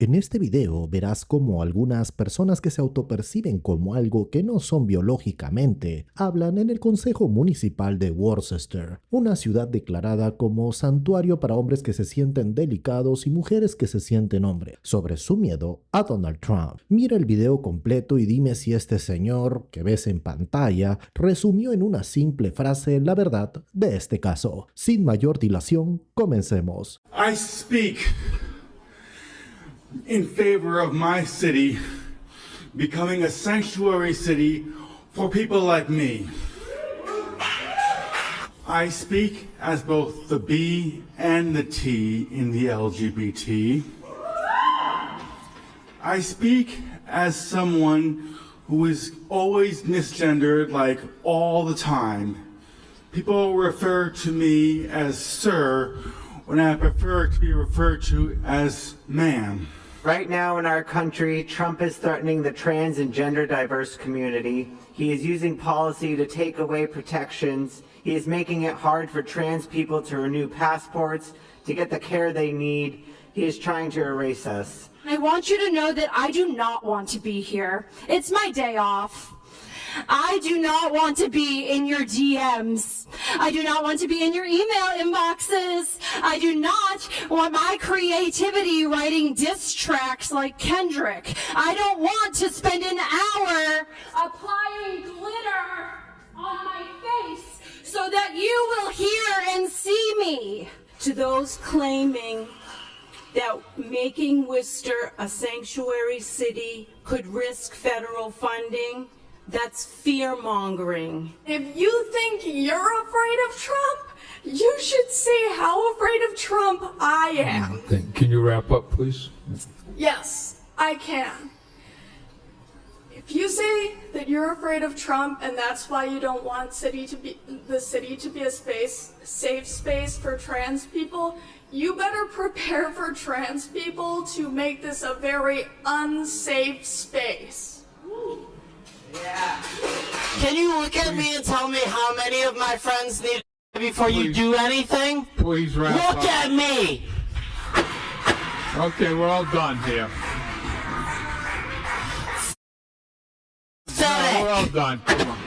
En este video verás cómo algunas personas que se autoperciben como algo que no son biológicamente hablan en el Consejo Municipal de Worcester, una ciudad declarada como santuario para hombres que se sienten delicados y mujeres que se sienten hombres, sobre su miedo a Donald Trump. Mira el video completo y dime si este señor que ves en pantalla resumió en una simple frase la verdad de este caso. Sin mayor dilación, comencemos. I speak in favor of my city becoming a sanctuary city for people like me. I speak as both the B and the T in the LGBT. I speak as someone who is always misgendered, like all the time. People refer to me as sir when I prefer to be referred to as ma'am. Right now in our country, Trump is threatening the trans and gender diverse community. He is using policy to take away protections. He is making it hard for trans people to renew passports, to get the care they need. He is trying to erase us. I want you to know that I do not want to be here. It's my day off. I do not want to be in your DMs. I do not want to be in your email inboxes. I do not want my creativity writing diss tracks like Kendrick. I don't want to spend an hour applying glitter on my face so that you will hear and see me. To those claiming that making Worcester a sanctuary city could risk federal funding, that's fear-mongering. If you think you're afraid of Trump, you should see how afraid of Trump I am. Can you wrap up, please? Yes, I can. If you say that you're afraid of Trump and that's why you don't want the city to be a safe space for trans people, you better prepare for trans people to make this a very unsafe space. Yeah. Can you look at me and tell me how many of my friends need before you do anything? Please wrap up. Look at me! Okay, we're all done here. No, we're all done. Come on.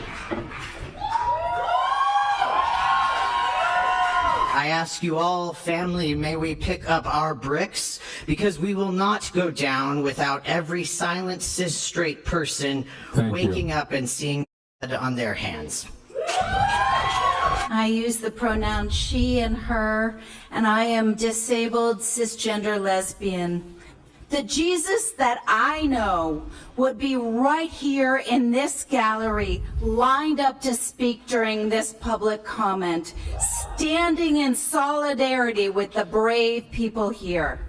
I ask you all, family, may we pick up our bricks? Because we will not go down without every silent cis straight person waking up and seeing blood on their hands. I use the pronoun she and her, and I am disabled cisgender lesbian. The Jesus that I know would be right here in this gallery, lined up to speak during this public comment, standing in solidarity with the brave people here.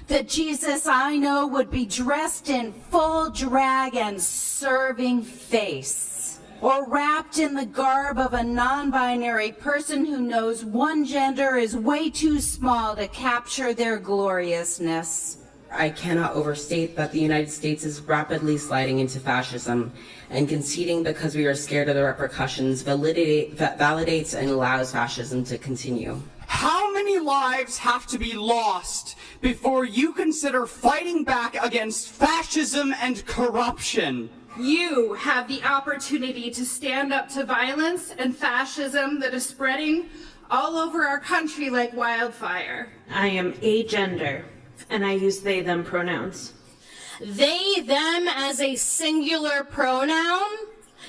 The Jesus I know would be dressed in full drag and serving face, or wrapped in the garb of a non-binary person who knows one gender is way too small to capture their gloriousness. I cannot overstate that the United States is rapidly sliding into fascism, and conceding because we are scared of the repercussions validates and allows fascism to continue. How many lives have to be lost before you consider fighting back against fascism and corruption? You have the opportunity to stand up to violence and fascism that is spreading all over our country like wildfire. I am agender, and I use they, them pronouns. They, them as a singular pronoun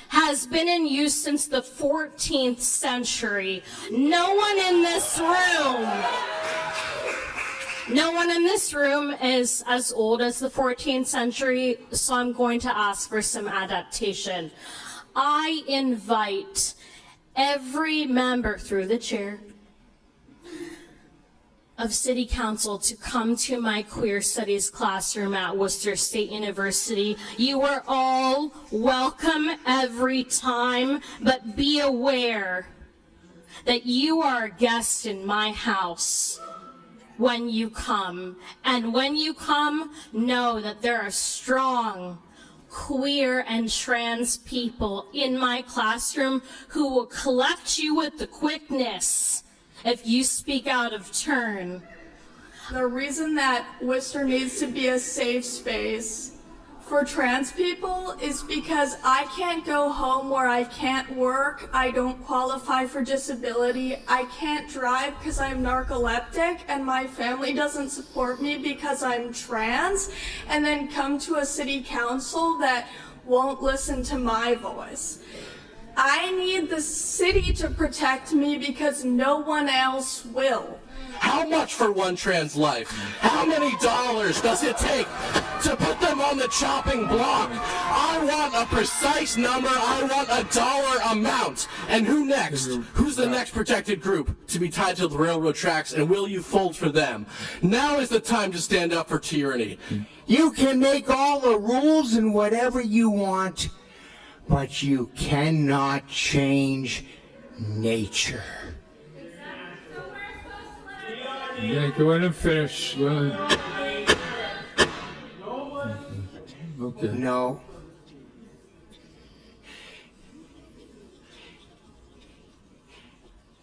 has been in use since the 14th century. No one in this room is as old as the 14th century, so I'm going to ask for some adaptation. I invite every member through the chair of City Council to come to my queer studies classroom at Worcester State University. You are all welcome every time, but be aware that you are a guest in my house when you come. And when you come, know that there are strong queer and trans people in my classroom who will collect you with the quickness if you speak out of turn. The reason that Worcester needs to be a safe space for trans people is because I can't go home where I can't work, I don't qualify for disability, I can't drive because I'm narcoleptic, and my family doesn't support me because I'm trans, and then come to a city council that won't listen to my voice. I need the city to protect me because no one else will. How much for one trans life? How many dollars does it take to put them on the chopping block? I want a precise number. I want a dollar amount. And who next? Who's the next protected group to be tied to the railroad tracks, and will you fold for them? Now is the time to stand up for tyranny. You can make all the rules and whatever you want, but you cannot change nature. Yeah, go ahead and finish. Go ahead. Okay. No.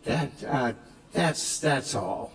That's all.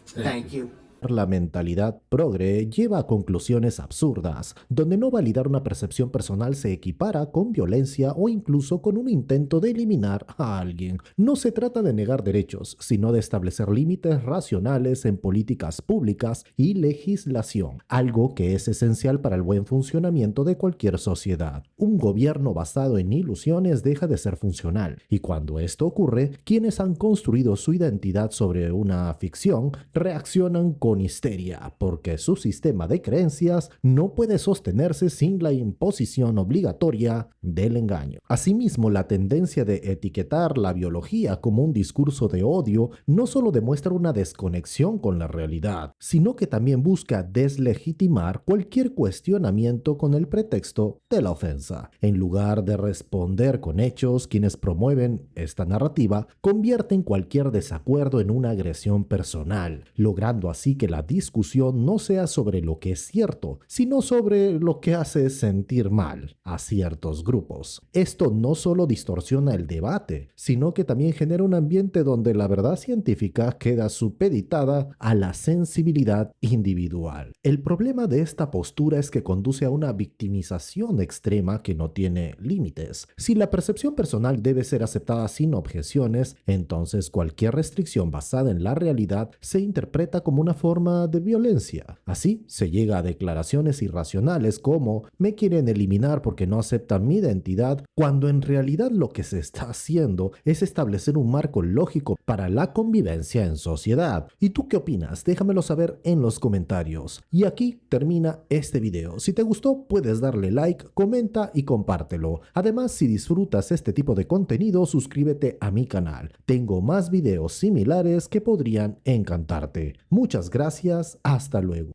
Thank you. La mentalidad progre lleva a conclusiones absurdas, donde no validar una percepción personal se equipara con violencia o incluso con un intento de eliminar a alguien. No se trata de negar derechos, sino de establecer límites racionales en políticas públicas y legislación, algo que es esencial para el buen funcionamiento de cualquier sociedad. Un gobierno basado en ilusiones deja de ser funcional, y cuando esto ocurre, quienes han construido su identidad sobre una ficción reaccionan con histeria, porque su sistema de creencias no puede sostenerse sin la imposición obligatoria del engaño. Asimismo, la tendencia de etiquetar la biología como un discurso de odio no solo demuestra una desconexión con la realidad, sino que también busca deslegitimar cualquier cuestionamiento con el pretexto de la ofensa. En lugar de responder con hechos, quienes promueven esta narrativa convierten cualquier desacuerdo en una agresión personal, logrando así que la discusión no sea sobre lo que es cierto, sino sobre lo que hace sentir mal a ciertos grupos. Esto no solo distorsiona el debate, sino que también genera un ambiente donde la verdad científica queda supeditada a la sensibilidad individual. El problema de esta postura es que conduce a una victimización extrema que no tiene límites. Si la percepción personal debe ser aceptada sin objeciones, entonces cualquier restricción basada en la realidad se interpreta como una forma de violencia. Así se llega a declaraciones irracionales como "me quieren eliminar porque no aceptan mi identidad", cuando en realidad lo que se está haciendo es establecer un marco lógico para la convivencia en sociedad. ¿Y tú qué opinas? Déjamelo saber en los comentarios. Y aquí termina este video. Si te gustó, puedes darle like, comenta y compártelo. Además, si disfrutas este tipo de contenido, suscríbete a mi canal. Tengo más videos similares que podrían encantarte. Muchas gracias, hasta luego.